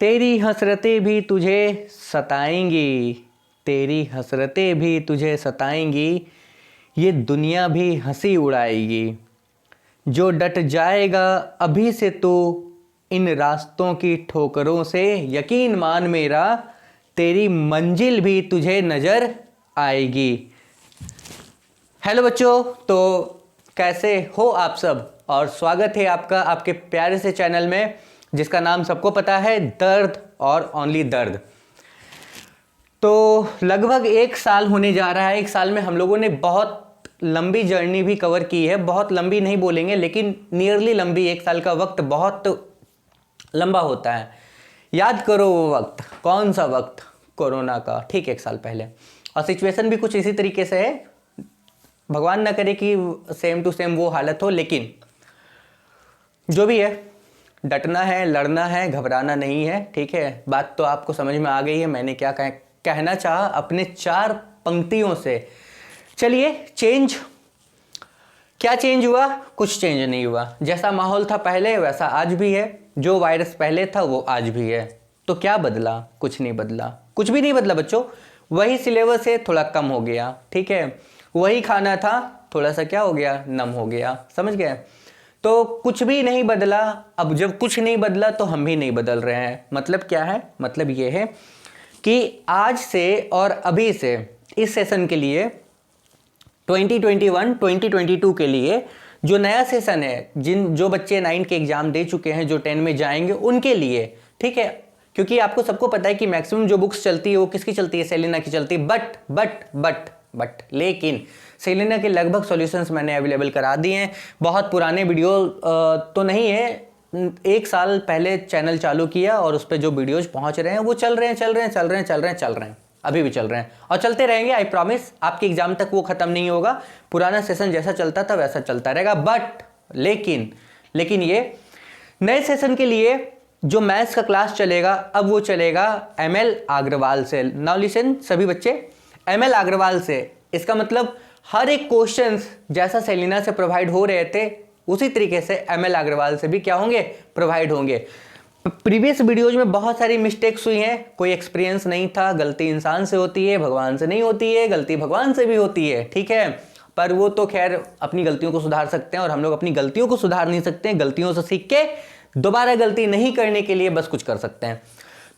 तेरी हसरतें भी तुझे सताएंगी, तेरी हसरतें भी तुझे सताएंगी, ये दुनिया भी हंसी उड़ाएगी। जो डट जाएगा अभी से तू इन रास्तों की ठोकरों से, यकीन मान मेरा तेरी मंजिल भी तुझे नजर आएगी। हेलो बच्चों, तो कैसे हो आप सब, और स्वागत है आपका आपके प्यारे से चैनल में जिसका नाम सबको पता है, दर्द और ओनली दर्द। तो लगभग 1 साल होने जा रहा है। 1 साल में हम लोगों ने बहुत लंबी जर्नी भी कवर की है। बहुत लंबी नहीं बोलेंगे लेकिन नियरली लंबी। 1 साल का वक्त बहुत लंबा होता है। याद करो वो वक्त, कौन सा वक्त? कोरोना का, ठीक 1 साल पहले। और सिचुएशन भी कुछ इसी तरीके से है। भगवान ना करे कि सेम टू सेम वो हालत हो, लेकिन जो भी है, डटना है, लड़ना है, घबराना नहीं है। ठीक है, बात तो आपको समझ में आ गई है मैंने क्या कहना चाहा अपने 4 पंक्तियों से। चलिए, चेंज क्या चेंज हुआ? कुछ चेंज नहीं हुआ। जैसा माहौल था पहले वैसा आज भी है। जो वायरस पहले था वो आज भी है। तो क्या बदला? कुछ नहीं बदला, कुछ भी नहीं बदला बच्चों। वही सिलेबस है, थोड़ा कम हो गया। ठीक है, वही खाना था, थोड़ा सा क्या हो गया, नम हो गया। समझ गए? तो कुछ भी नहीं बदला। अब जब कुछ नहीं बदला तो हम भी नहीं बदल रहे हैं। मतलब क्या है? मतलब ये है कि आज से और अभी से इस सेशन के लिए 2021-2022 के लिए जो नया सेशन है, जो बच्चे 9 के एग्जाम दे चुके हैं, जो 10 में जाएंगे उनके लिए, ठीक है। क्योंकि आपको सबको पता है कि मैक्सिमम जो बुक्स चलती है वो किसकी चलती है? सेलिना की चलती है। बट लेकिन सेलिना के लगभग सॉल्यूशंस मैंने अवेलेबल करा दिए हैं। बहुत पुराने वीडियो तो नहीं है, 1 साल पहले चैनल चालू किया और उस पर जो वीडियोज पहुंच रहे हैं वो चल रहे हैं, अभी भी चल रहे हैं और चलते रहेंगे। आई प्रॉमिस, आपके एग्जाम तक वो खत्म नहीं होगा। पुराना सेशन जैसा चलता था वैसा चलता रहेगा। बट लेकिन ये नए सेशन के लिए जो मैथ्स का क्लास चलेगा, अब वो चलेगा ML अग्रवाल से। नाउ लिसन सभी बच्चे, ML अग्रवाल से। इसका मतलब हर एक क्वेश्चन जैसा सेलिना से प्रोवाइड हो रहे थे उसी तरीके से ML अग्रवाल से भी क्या होंगे? प्रोवाइड होंगे। प्रीवियस वीडियोज में बहुत सारी मिस्टेक्स हुई हैं। कोई एक्सपीरियंस नहीं था। गलती इंसान से होती है, भगवान से नहीं होती है। गलती भगवान से भी होती है, ठीक है, पर वो तो खैर अपनी गलतियों को सुधार सकते हैं और हम लोग अपनी गलतियों को सुधार नहीं सकते हैं। गलतियों से सीख के दोबारा गलती नहीं करने के लिए बस कुछ कर सकते हैं।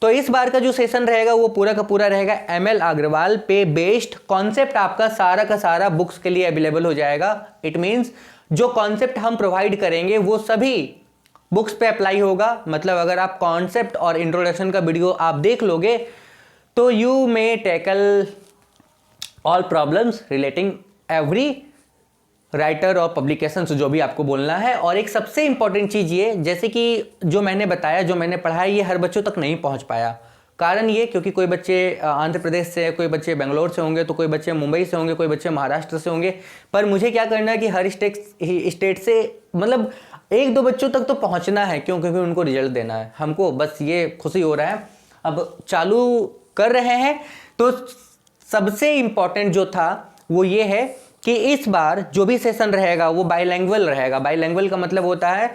तो इस बार का जो सेशन रहेगा वो पूरा का पूरा रहेगा ML अग्रवाल पे बेस्ड। कॉन्सेप्ट आपका सारा का सारा बुक्स के लिए अवेलेबल हो जाएगा। इट मीन्स जो कॉन्सेप्ट हम प्रोवाइड करेंगे वो सभी बुक्स पे अप्लाई होगा। मतलब अगर आप कॉन्सेप्ट और इंट्रोडक्शन का वीडियो आप देख लोगे तो you may tackle all problems relating every writer और पब्लिकेशन, जो भी आपको बोलना है। और एक सबसे इंपॉर्टेंट चीज ये, जैसे कि जो मैंने बताया, जो मैंने पढ़ाया, ये हर बच्चों तक नहीं पहुंच पाया। कारण ये क्योंकि कोई बच्चे आंध्र प्रदेश से, कोई बच्चे बेंगलोर से होंगे, तो कोई बच्चे मुंबई से होंगे, कोई बच्चे महाराष्ट्र से होंगे। पर मुझे क्या करना है कि हर स्टेट से मतलब 1-2 बच्चों तक तो पहुंचना है। क्यों? क्योंकि उनको रिजल्ट देना है हमको। बस ये खुशी हो रहा है। अब चालू कर रहे हैं। तो सबसे इंपॉर्टेंट जो था वो ये है कि इस बार जो भी सेशन रहेगा वो बाइलैंग्वेज रहेगा। बाइलैंग्वेज का मतलब होता है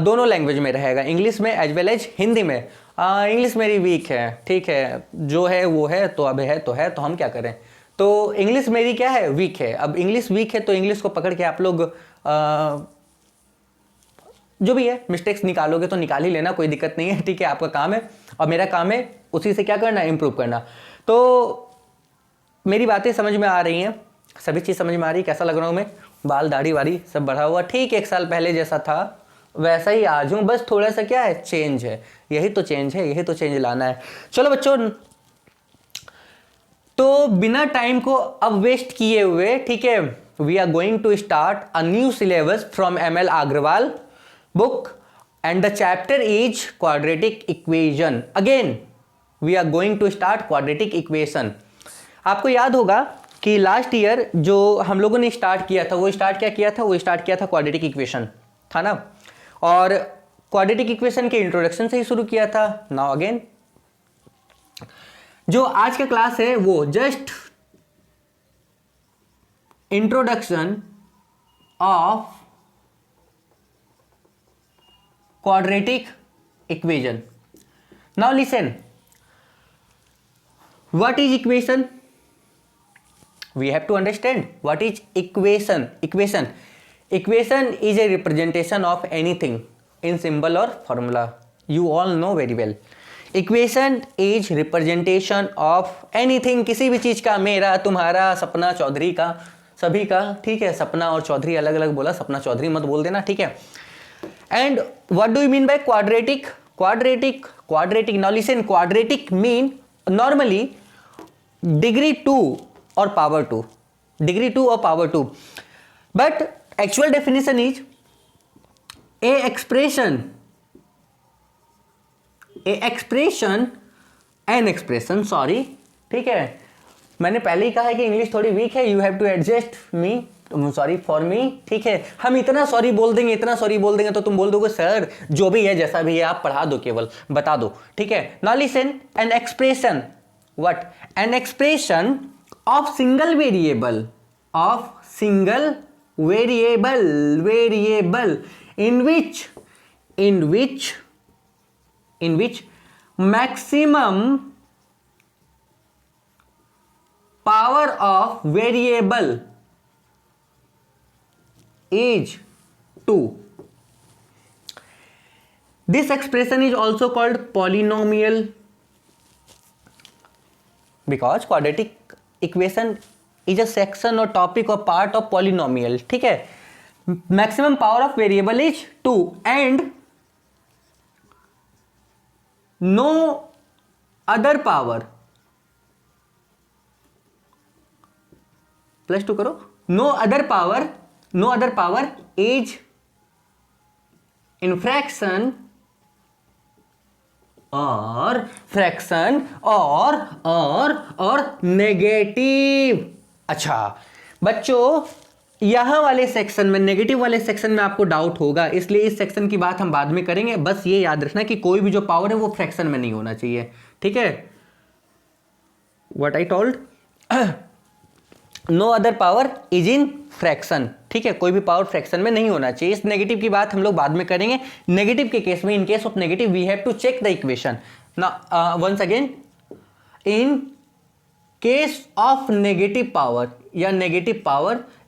दोनों लैंग्वेज में रहेगा, इंग्लिश में एज वेल एज हिंदी में। इंग्लिश मेरी वीक है, ठीक है, जो है वो है, तो अब है तो हम क्या करें। तो इंग्लिश मेरी क्या है? वीक है। अब इंग्लिश वीक है तो इंग्लिश को पकड़ के आप लोग जो भी है मिस्टेक्स निकालोगे तो निकाल ही लेना, कोई दिक्कत नहीं है, ठीक है। आपका काम है और मेरा काम है उसी से क्या करना, इंप्रूव करना। तो मेरी बातें समझ में आ रही हैं, सभी चीज़ समझ में आ रही है। कैसा लग रहा हूँ मैं? बाल दाढ़ी वाड़ी सब बढ़ा हुआ, ठीक 1 साल पहले जैसा था वैसा ही आज हूँ। बस थोड़ा सा क्या है, चेंज है। यही तो चेंज है, यही तो चेंज लाना है। चलो बच्चों, तो बिना टाइम को अब वेस्ट किए हुए, ठीक है, we are going to start a new syllabus from ML Agarwal book and the chapter is quadratic equation. Again we are going to start quadratic equation. आपको याद होगा कि लास्ट ईयर जो हम लोगों ने स्टार्ट किया था वो स्टार्ट किया था क्वाड्रेटिक इक्वेशन था ना। और क्वाड्रेटिक इक्वेशन के इंट्रोडक्शन से ही शुरू किया था। नाउ अगेन जो आज का क्लास है वो just introduction of quadratic equation. Now listen, what is equation? We have to understand what is equation. Equation is a representation of anything in symbol or formula. You all know very well. Equation is representation of anything, किसी भी चीज का, मेरा, तुम्हारा, सपना, चौधरी का, सभी का, ठीक है। सपना और चौधरी अलग अलग बोला, सपना चौधरी मत बोल देना, ठीक है। And what do you mean by quadratic? Quadratic. Now listen, quadratic mean normally degree 2 or power 2, degree 2 or power 2, but actual definition is a expression, sorry, ठीक है। मैंने पहले ही कहा है कि इंग्लिश थोड़ी वीक है, you have to adjust me, sorry for me, ठीक है। हम इतना सॉरी बोल देंगे तो तुम बोल दोगे सर जो भी है जैसा भी है आप पढ़ा दो, केवल बता दो, ठीक है। Now listen, an expression, what? An expression of single variable in which maximum power of variable is 2. This expression is also called polynomial, because quadratic equation is a section और टॉपिक और पार्ट ऑफ पॉलिनोमियल, ठीक है। Maximum power of variable is 2 and no other power, +2 करो, no other power is in fraction और negative. अच्छा बच्चों, यहां वाले सेक्शन में, नेगेटिव वाले सेक्शन में आपको डाउट होगा, इसलिए इस सेक्शन की बात हम बाद में करेंगे। बस ये याद रखना कि कोई भी जो पावर है वो फ्रैक्शन में नहीं होना चाहिए, ठीक है। What I told, no other power is in fraction, ठीक है। कोई भी पावर फ्रैक्शन में नहीं होना चाहिए। इस नेगेटिव की बात हम लोग बाद में करेंगे। नेगेटिव के केस में, in case of negative we have to check the equation. Now once again, in case of negative power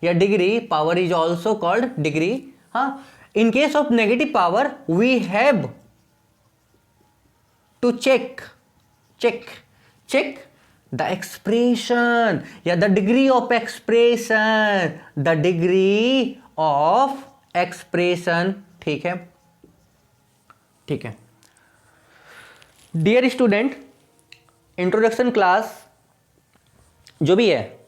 या degree, power is also called degree, हाँ। In case of negative power we have to check the expression या the degree of expression, ठीक है। Dear student, introduction class जो भी है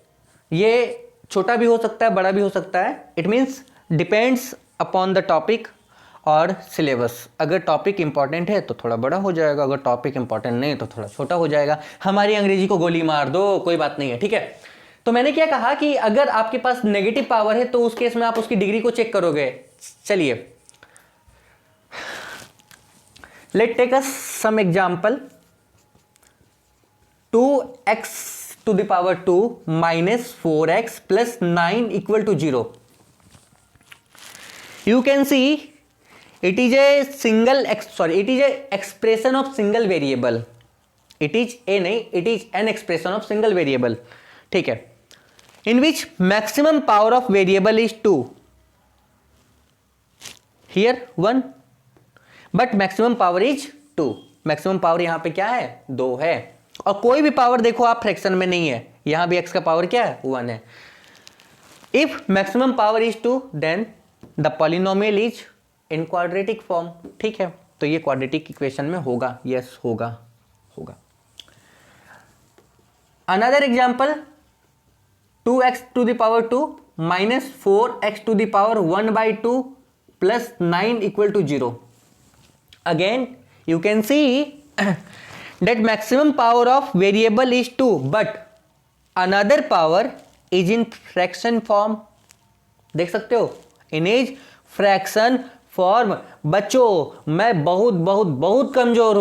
ये छोटा भी हो सकता है, बड़ा भी हो सकता है। It means depends upon the topic और सिलेबस। अगर टॉपिक इंपॉर्टेंट है तो थोड़ा बड़ा हो जाएगा, अगर टॉपिक इंपॉर्टेंट नहीं तो थोड़ा छोटा हो जाएगा। हमारी अंग्रेजी को गोली मार दो, कोई बात नहीं है, ठीक है। तो मैंने क्या कहा कि अगर आपके पास नेगेटिव पावर है तो उस केस में आप उसकी डिग्री को चेक करोगे। चलिए, let take us some example. 2x⁻² - 4x + 9 = 0. You can see it is a expression of single variable. It is an expression of single variable, ठीक है, in which maximum power of variable is 2. Here 1, but maximum power is 2. Maximum power यहां पे क्या है? 2 है। और कोई भी पावर देखो आप फ्रैक्शन में नहीं है, यहां भी x का पावर क्या है? 1 है। If maximum power is 2, then the polynomial is in quadratic form, ठीक है। तो ये क्वाड्रेटिक इक्वेशन में होगा, यस होगा। Another example, 2x⁻² - 4x⁻1/2 + 9 = 0. Again you can see that maximum power of variable is 2, but another power is in fraction form. देख सकते हो, in is fraction form. बच्चों मैं बहुत कमजोर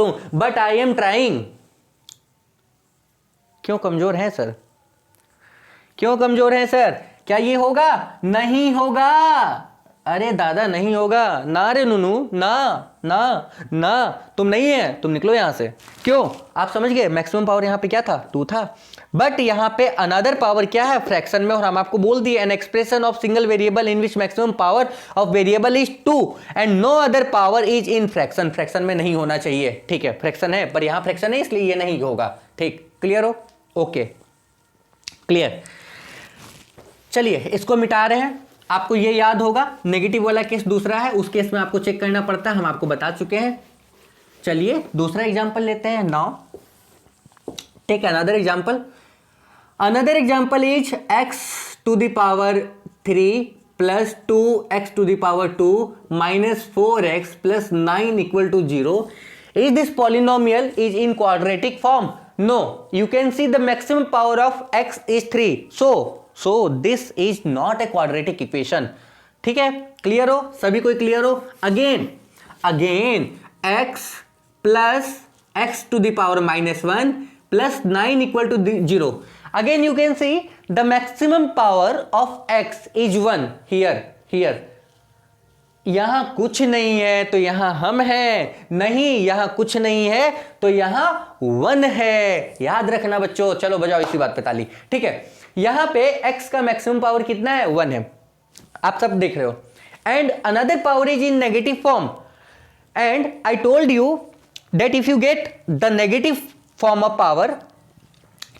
हूं, but I am trying. क्यों कमजोर हैं सर? क्या ये होगा? नहीं होगा। अरे दादा नहीं होगा ना रे नुनू, ना ना ना, तुम नहीं है, तुम निकलो यहां से। क्यों? आप समझ गए मैक्सिमम पावर यहां पे क्या था? 2 था। बट यहां पे अनदर पावर क्या है फ्रैक्शन में, और हम आपको बोल दिए an expression of single variable in which maximum power of variable is 2 and no other power is in fraction. Fraction में नहीं होना चाहिए, ठीक है, फ्रैक्शन है पर यहां फ्रैक्शन है इसलिए ये नहीं होगा। ठीक, क्लियर हो? Okay, clear. चलिए इसको मिटा रहे हैं। आपको ये याद होगा नेगेटिव वाला केस दूसरा है, उस केस में आपको चेक करना पड़ता है, हम आपको बता चुके हैं। चलिए दूसरा एग्जांपल लेते हैं। Now take another example. Another example is x to the power 3 plus 2x to the power 2 minus 4x plus 9 equal to 0. Is this polynomial is in quadratic form? No. You can see the maximum power of x is 3. So this is not a quadratic equation. ठीक है, clear हो? सभी कोई clear हो? Again x plus x to the power minus 1 plus 9 equal to 0. Again you can see the maximum power of x is 1 here. यहां कुछ नहीं है तो यहां हम हैं, नहीं यहां कुछ नहीं है तो यहां 1 है। याद रखना बच्चों। चलो बजाओ इसी बात पे ताली। ठीक है, यहां पे x का मैक्सिमम पावर कितना है? 1 है, आप सब देख रहे हो। And another power is in negative form, and I told you that if you get the negative form of power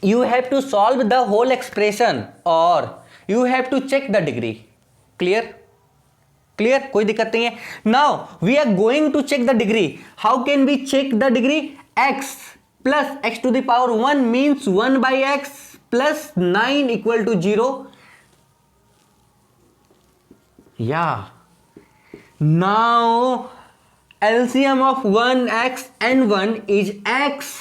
you have to solve the whole expression or you have to check the degree. clear, कोई दिक्कत नहीं है। now we are going to check the degree. how can we check the degree? x plus x to the power 1 means 1 by x plus 9 equal to 0. yeah, now LCM of 1x and 1 is x.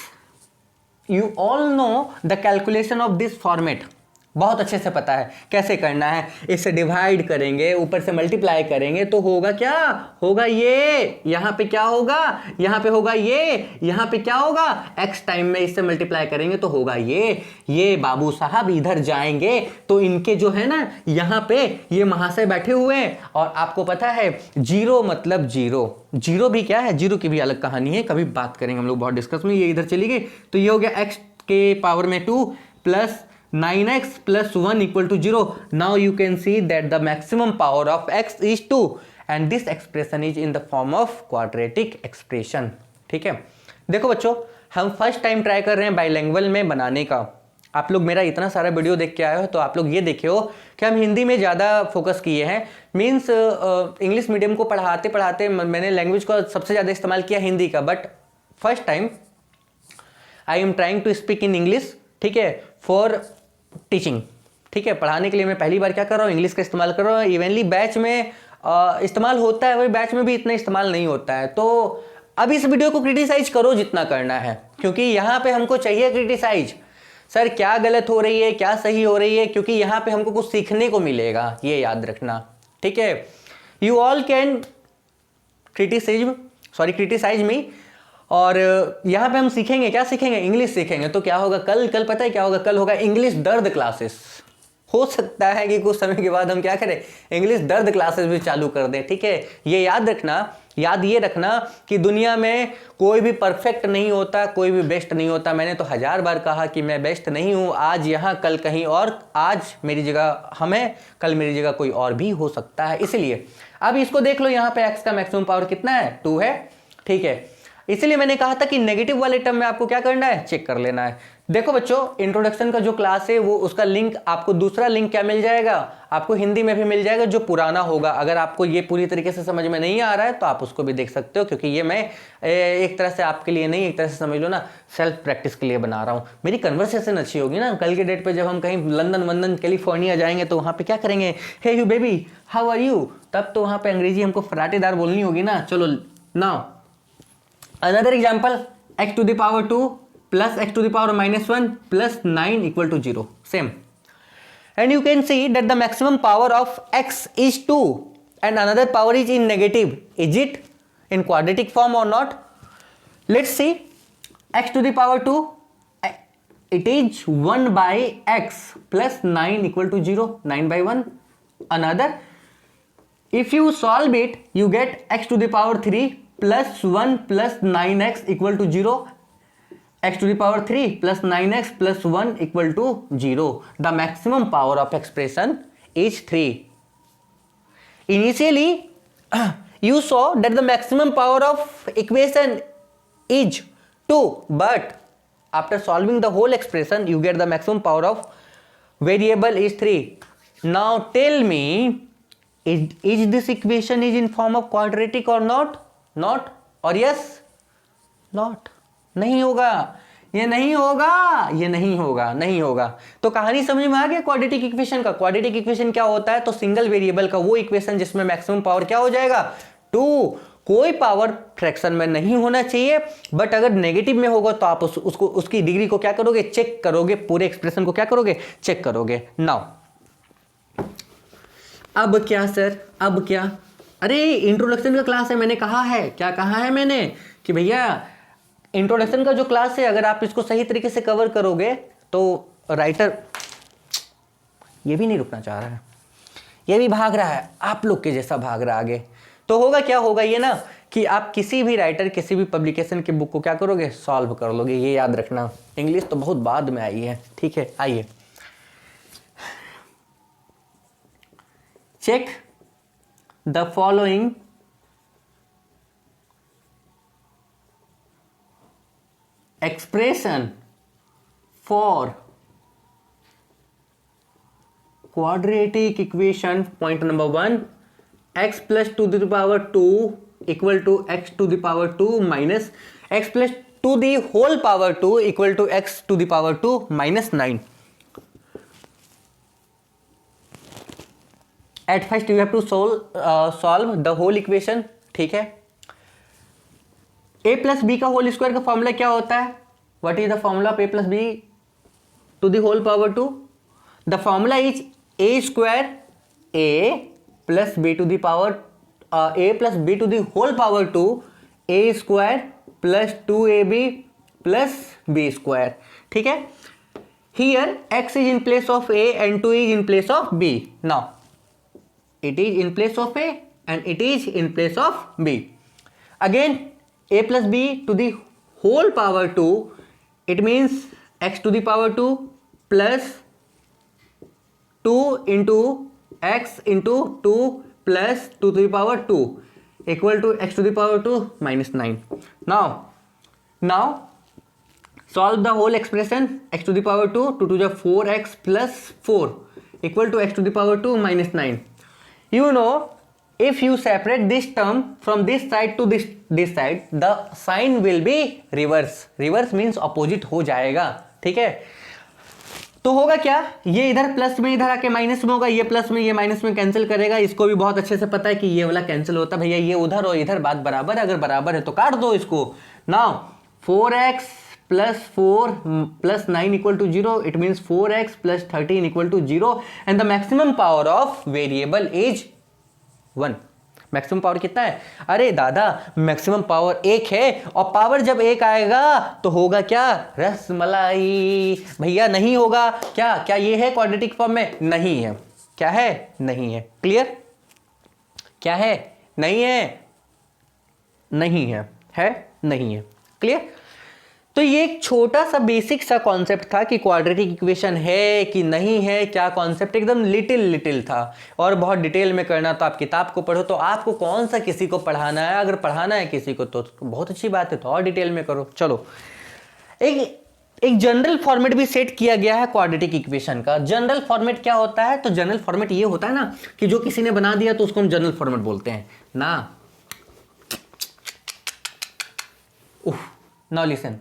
You all know the calculation of this format. बहुत अच्छे से पता है कैसे करना है। इसे divide करेंगे, ऊपर से मल्टीप्लाई करेंगे तो होगा क्या? होगा ये। यहां पे क्या होगा? यहां पे होगा ये। यहां पे क्या होगा? x टाइम में इससे मल्टीप्लाई करेंगे तो होगा ये बाबू साहब इधर जाएंगे तो इनके जो है ना यहां पे ये महाशय बैठे हुए हैं, और आपको पता है जीरो मतलब जीरो भी क्या है? जीरो की भी अलग कहानी है, कभी बात करेंगे हम लोग बहुत डिस्कस में। ये इधर चली गई तो ये हो गया x के पावर में 2 plus 9x plus 1 equal to 0. Now you can see that the maximum power of x is 2 and this expression is in the form of quadratic expression. ठीक है, देखो बच्चों हम फर्स्ट टाइम ट्राई कर रहे हैं बाइलिंगुअल में बनाने का। आप लोग मेरा इतना सारा वीडियो देख के आए हो तो आप लोग ये देखे हो कि हम हिंदी में ज़्यादा फोकस किए हैं। मीन्स इंग्लिश मीडियम को पढ़ाते पढ़ाते मैंने लैंग्वेज का सबसे ज़्यादा इस्तेमाल किया हिंदी का, but first time I am trying to speak in English. ठीक है, फॉर टीचिंग। ठीक है, पढ़ाने के लिए मैं पहली बार क्या कर रहा हूँ? इंग्लिश का इस्तेमाल कर रहा हूँ। इवनली बैच में इस्तेमाल होता है, वही बैच में भी इतना इस्तेमाल नहीं होता है। तो अब इस वीडियो को क्रिटिसाइज करो जितना करना है, क्योंकि यहाँ पे हमको चाहिए क्रिटिसाइज। सर क्या गलत हो रही है, क्या सही हो रही है, क्योंकि यहाँ पे हमको कुछ सीखने को मिलेगा, ये याद रखना। ठीक है, यू ऑल कैन क्रिटिसाइज मी। और यहाँ पे हम सीखेंगे, क्या सीखेंगे? इंग्लिश सीखेंगे। तो क्या होगा कल पता है क्या होगा? कल होगा इंग्लिश दर्द क्लासेस। हो सकता है कि कुछ समय के बाद हम क्या करें? इंग्लिश दर्द क्लासेस भी चालू कर दें। ठीक है, ये याद रखना कि दुनिया में कोई भी परफेक्ट नहीं होता, कोई भी बेस्ट नहीं होता। मैंने तो 1000 बार कहा कि मैं बेस्ट नहीं हूँ, आज यहाँ कल कहीं और। आज मेरी जगह हम हैं, कल मेरी जगह कोई और भी हो सकता है। इसलिए अब इसको देख लो, यहाँ पे x का मैक्सिमम पावर कितना है? 2 है। ठीक है, इसलिए मैंने कहा था कि नेगेटिव वाले टर्म में आपको क्या करना है? चेक कर लेना है। देखो बच्चों इंट्रोडक्शन का जो क्लास है वो उसका लिंक आपको, दूसरा लिंक क्या मिल जाएगा? आपको हिंदी में भी मिल जाएगा जो पुराना होगा। अगर आपको ये पूरी तरीके से समझ में नहीं आ रहा है तो आप उसको भी देख सकते हो, क्योंकि ये मैं एक तरह से आपके लिए नहीं, एक तरह से समझ लो ना सेल्फ प्रैक्टिस के लिए बना रहा हूँ। मेरी कन्वर्सेशन अच्छी होगी ना, कल के डेट पर जब हम कहीं लंदन वंदन कैलिफोर्निया जाएंगे तो वहाँ पर क्या करेंगे? Hey you baby how are you, तब तो वहाँ पर अंग्रेजी हमको फराटेदार बोलनी होगी ना। चलो now another example, x to the power 2 plus x to the power minus 1 plus 9 equal to 0. Same. And you can see that the maximum power of x is 2 and another power is in negative. Is it in quadratic form or not? Let's see. X to the power 2, it is 1 by x plus 9 equal to 0. 9 by 1. Another if you solve it you get x to the power 3 plus 1 plus 9x equal to 0, x to the power 3 plus 9x plus 1 equal to 0. The maximum power of expression is 3. Initially, you saw that the maximum power of equation is 2, but after solving the whole expression, you get the maximum power of variable is 3. Now tell me, is this equation is in form of quadratic or not? Not or yes? Not. नहीं होगा, ये नहीं होगा, ये नहीं होगा, नहीं होगा। तो कहानी समझ में आ गया क्वाड्रेटिक इक्वेशन का। क्वाड्रेटिक इक्वेशन क्या होता है? तो सिंगल वेरिएबल का वो इक्वेशन जिसमें मैक्सिमम पावर क्या हो जाएगा? 2। कोई पावर फ्रैक्शन में नहीं होना चाहिए, बट अगर नेगेटिव में होगा तो आप उसको उसकी डिग्री को क्या करोगे? चेक करोगे, पूरे एक्सप्रेशन को क्या करोगे? चेक करोगे। नाउ अब क्या सर, अब क्या? अरे इंट्रोडक्शन का क्लास है, मैंने कहा है, क्या कहा है मैंने कि भैया इंट्रोडक्शन का जो क्लास है अगर आप इसको सही तरीके से कवर करोगे तो राइटर ये भी नहीं रुकना चाह रहा है, ये भी भाग रहा है, आप लोग के जैसा भाग रहा आगे। तो होगा क्या? होगा ये ना कि आप किसी भी राइटर, किसी भी पब्लिकेशन के बुक को क्या करोगे? सॉल्व कर लोगे। ये याद रखना, इंग्लिश तो बहुत बाद में आई है, ठीक है। आइए check the following expression for quadratic equation. Point number 1, x plus 2 to the power 2 equal to x to the power 2 minus x plus 2 the whole power 2 equal to x to the power 2 minus 9. At first you have to solve the whole equation, ठीक है। a plus b का whole square का formula क्या होता है? What is the formula of a plus b to the whole power 2? The formula is a square a plus b to the power a plus b to the whole power 2 a square plus 2ab plus b square, ठीक है। Here x is in place of a and 2 is in place of b. Now it is in place of a and it is in place of b. Again a plus b to the whole power 2, it means x to the power 2 plus 2 into x into 2 plus 2 to the power 2 equal to x to the power 2 minus 9. Now solve the whole expression. X to the power 2 to the 4x plus 4 equal to x to the power 2 minus 9. You know, if you separate this term from this side to this side, the sign will be reverse. Reverse means opposite हो जाएगा, ठीक है। तो होगा क्या? ये इधर plus में इधर आके माइनस में होगा, ये प्लस में ये माइनस में कैंसिल करेगा। इसको भी बहुत अच्छे से पता है कि ये वाला कैंसिल होता है भैया, ये उधर और इधर बात बराबर है, अगर बराबर है तो काट दो इसको। Now 4x plus 4 plus 9 equal to 0, it means 4x plus 13 equal to 0 and the maximum power of variable is 1. Maximum power कितना है? अरे दादा मैक्सिमम पावर 1 है, और पावर जब 1 आएगा तो होगा क्या? रसमलाई। भैया नहीं होगा क्या? क्या ये है क्वाड्रेटिक फॉर्म में? नहीं है। क्या है? नहीं है। क्लियर? क्या है? नहीं है, नहीं है, है नहीं है। क्लियर? तो ये एक छोटा सा बेसिक सा कॉन्सेप्ट था कि क्वाड्रेटिक इक्वेशन है कि नहीं है, क्या कॉन्सेप्ट एकदम लिटिल था। और बहुत डिटेल में करना तो आप किताब को पढ़ो, तो आपको कौन सा किसी को पढ़ाना है, अगर पढ़ाना है किसी को तो बहुत अच्छी बात है, तो और डिटेल में करो। चलो एक जनरल फॉर्मेट भी सेट किया गया है क्वाड्रेटिक इक्वेशन का। जनरल फॉर्मेट क्या होता है? तो जनरल फॉर्मेट ये होता है ना कि जो किसी ने बना दिया तो उसको हम जनरल फॉर्मेट बोलते हैं ना। Now listen,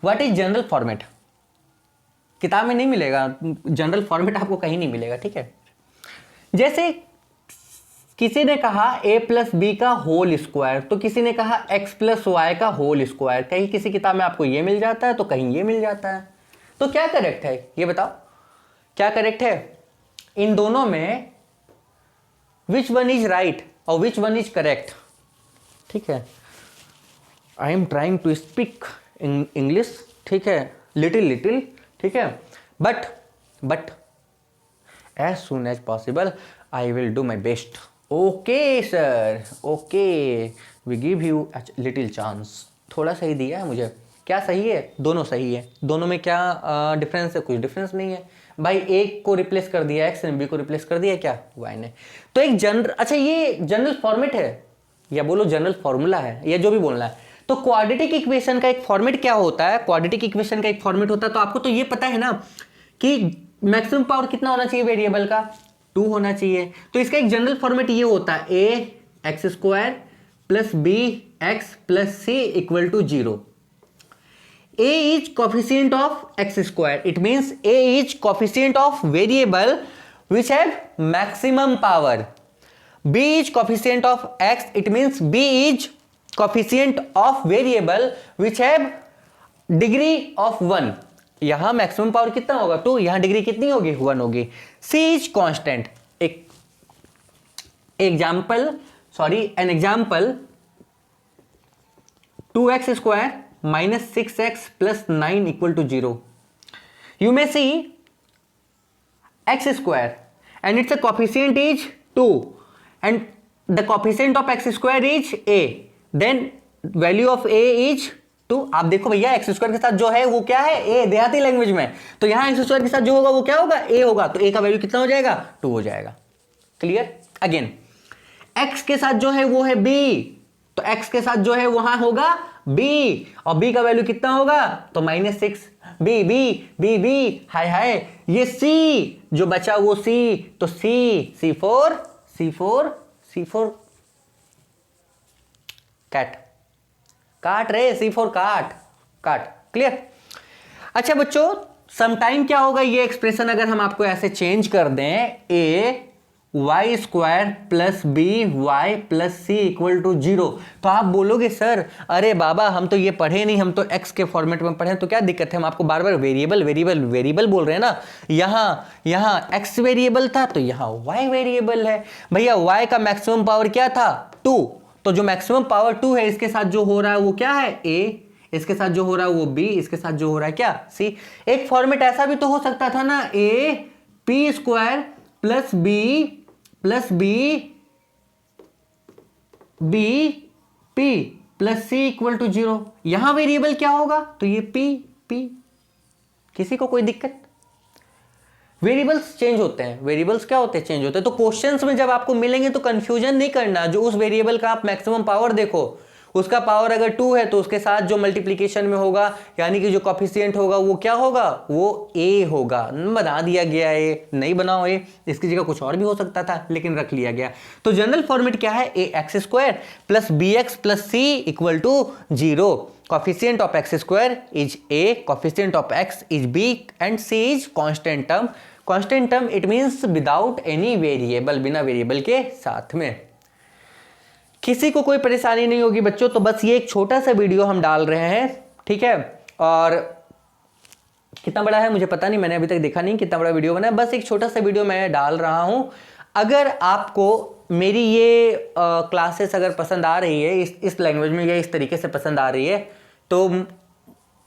what is general format? किताब में नहीं मिलेगा जनरल फॉर्मेट, आपको कहीं नहीं मिलेगा, ठीक है। जैसे किसी ने कहा a प्लस बी का होल स्क्वायर, तो किसी ने कहा x प्लस वाई का होल स्क्वायर। कहीं किसी किताब में आपको ये मिल जाता है तो कहीं ये मिल जाता है। तो क्या करेक्ट है ये बताओ, क्या करेक्ट है इन दोनों में? विच वन इज राइट और विच वन इज करेक्ट? ठीक है, I am trying to speak English, ठीक है, लिटिल, ठीक है, but as soon as possible I will do my best. Okay sir, okay, we give you little chance. थोड़ा सही दिया है मुझे। क्या सही है? दोनों सही है। दोनों में क्या डिफरेंस है? कुछ डिफरेंस नहीं है भाई। एक को रिप्लेस कर दिया एक्स ने, बी को रिप्लेस कर दिया क्या? वाई ने। तो एक जनरल, अच्छा ये जनरल फॉर्मेट है या बोलो जनरल फॉर्मूला है या जो भी बोलना है। तो क्वाड्रेटिक इक्वेशन का एक फॉर्मेट क्या होता है? क्वाड्रेटिक इक्वेशन का एक फॉर्मेट होता है, तो आपको तो ये पता है ना कि मैक्सिमम पावर कितना होना चाहिए वेरिएबल का? 2 होना चाहिए। तो इसका एक जनरल फॉर्मेट ये होता है A X square plus B x plus C equal to 0। A is coefficient of x square. It means A is coefficient of variable which have maximum power. B is coefficient of x. It means B is coefficient of variable which have degree of 1. यहां maximum power कितना होगा? 2। यहां degree कितनी होगी? 1 होगी। C is constant. An example 2x square minus 6x plus 9 equal to 0. You may see x square and its a coefficient is 2 and the coefficient of x square is a, then value of a is 2। आप देखो भैया x square के साथ जो है वो क्या है? a, देहाती लैंग्वेज में। तो यहां x स्क्वायर के साथ जो होगा वो क्या होगा? a होगा। तो a का वैल्यू कितना हो जाएगा? 2 हो जाएगा। क्लियर? अगेन x के साथ जो है वो है b, तो x के साथ जो है वहां होगा b, और b का वैल्यू कितना होगा? तो -6। b b b b हाय हाय, ये c जो बचा वो c, तो c4 कैट काट रहे, c4 काट। क्लियर? अच्छा बच्चों, समटाइम क्या होगा ये एक्सप्रेशन अगर हम आपको ऐसे चेंज कर दें, a y square plus b y plus C equal to 0, तो आप बोलोगे सर अरे बाबा हम तो ये पढ़े नहीं, हम तो x के फॉर्मेट में पढ़े, तो क्या दिक्कत है? हम आपको बार बार वेरिएबल बोल रहे हैं ना। यहाँ x वेरिएबल था तो यहाँ y वेरिएबल है। भैया y का मैक्सिमम पावर क्या था? 2। तो जो मैक्सिमम पावर 2 है इसके साथ जो हो रहा है वो क्या है? a, इसके साथ जो हो रहा है वो b, इसके साथ जो हो रहा है क्या? c। एक फॉर्मेट ऐसा भी तो हो सकता था ना, a p square plus b p plus C equal to 0। यहां वेरिएबल क्या होगा? तो ये पी। किसी को कोई दिक्कत? वेरिएबल्स चेंज होते हैं। वेरिएबल्स क्या होते हैं? चेंज होते हैं। तो क्वेश्चंस में जब आपको मिलेंगे तो कंफ्यूजन नहीं करना। जो उस वेरिएबल का आप मैक्सिमम पावर देखो, उसका पावर अगर 2 है तो उसके साथ जो मल्टीप्लिकेशन में होगा यानी कि जो कोएफिशिएंट होगा वो क्या होगा? वो a होगा। बना दिया गया है, नहीं बनाओ a, इसकी जगह कुछ और भी हो सकता था लेकिन रख लिया गया। तो जनरल फॉर्मेट क्या है? a x square plus B x plus C equal to 0। Coefficient of x square is a, coefficient of x is b and c is constant term. Constant term it means without any variable, बिना variable के साथ में। किसी को कोई परेशानी नहीं होगी बच्चों। तो बस ये एक छोटा सा वीडियो हम डाल रहे हैं, ठीक है। और कितना बड़ा है मुझे पता नहीं, मैंने अभी तक देखा नहीं कितना बड़ा वीडियो बना है। बस एक छोटा सा वीडियो मैं डाल रहा हूं। अगर आपको मेरी ये क्लासेस अगर पसंद आ रही है इस लैंग्वेज में या इस तरीके से पसंद आ रही है तो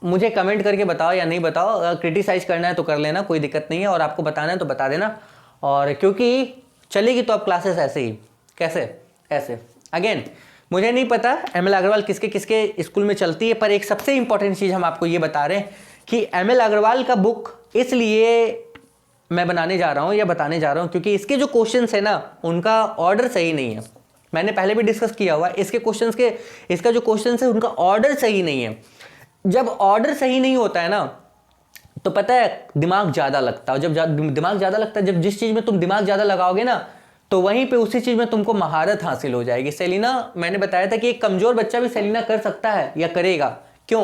मुझे कमेंट करके बताओ या नहीं बताओ। क्रिटिसाइज करना है तो कर लेना, कोई दिक्कत नहीं है, और आपको बताना है तो बता देना। और क्योंकि चलेगी तो अब क्लासेस ऐसे ही, कैसे ऐसे। अगेन मुझे नहीं पता एमएल अग्रवाल किसके किसके स्कूल में चलती है, पर एक सबसे इंपॉर्टेंट चीज़ हम आपको ये बता रहे हैं कि एमएल अग्रवाल का बुक इसलिए मैं बनाने जा रहा हूँ या बताने जा रहा हूँ क्योंकि इसके जो क्वेश्चंस है ना उनका ऑर्डर सही नहीं है। मैंने पहले भी डिस्कस किया हुआ है इसके क्वेश्चंस के, इसका जो क्वेश्चन है उनका ऑर्डर सही नहीं है। जब ऑर्डर सही नहीं होता है ना तो पता है दिमाग ज़्यादा लगता है। जब दिमाग ज़्यादा लगता है, जब जिस चीज़ में तुम दिमाग ज़्यादा लगाओगे ना तो वहीं पे उसी चीज़ में तुमको महारत हासिल हो जाएगी। सेलिना, मैंने बताया था कि एक कमज़ोर बच्चा भी सेलिना कर सकता है या करेगा। क्यों?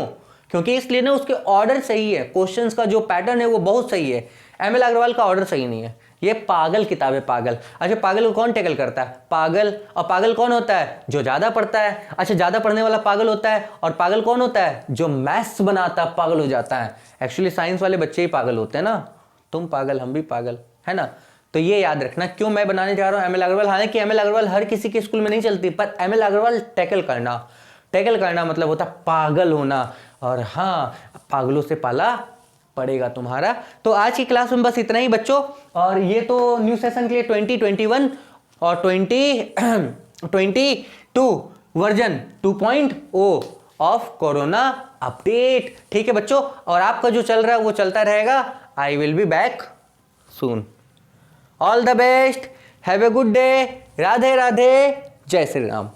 क्योंकि इसलिए ना उसके ऑर्डर सही है, क्वेश्चंस का जो पैटर्न है वो बहुत सही है। एमएल अग्रवाल का ऑर्डर सही नहीं है। ये पागल किताब है, पागल। अच्छा पागल को कौन टैकल करता है? पागल। और पागल कौन होता है? जो ज़्यादा पढ़ता है। अच्छा ज़्यादा पढ़ने वाला पागल होता है, और पागल कौन होता है? जो मैथ्स बनाता है पागल हो जाता है। एक्चुअली साइंस वाले बच्चे ही पागल होते हैं ना। तुम पागल, हम भी पागल, है ना। तो ये याद रखना क्यों मैं बनाने जा रहा हूँ एमएल अग्रवाल। हालांकि एमएल अग्रवाल हर किसी के स्कूल में नहीं चलती, पर एमएल अग्रवाल टैकल करना मतलब होता पागल होना। और हाँ, पागलों से पाला पड़ेगा तुम्हारा। तो आज की क्लास में बस इतना ही बच्चों, और ये तो न्यू सेशन के लिए 2021 और 2022 वर्जन 2.0 ऑफ कोरोना अपडेट, ठीक है बच्चों। और आपका जो चल रहा है वो चलता रहेगा। I will be back soon. All the best, have a good day, Radhe Radhe, जय श्री राम।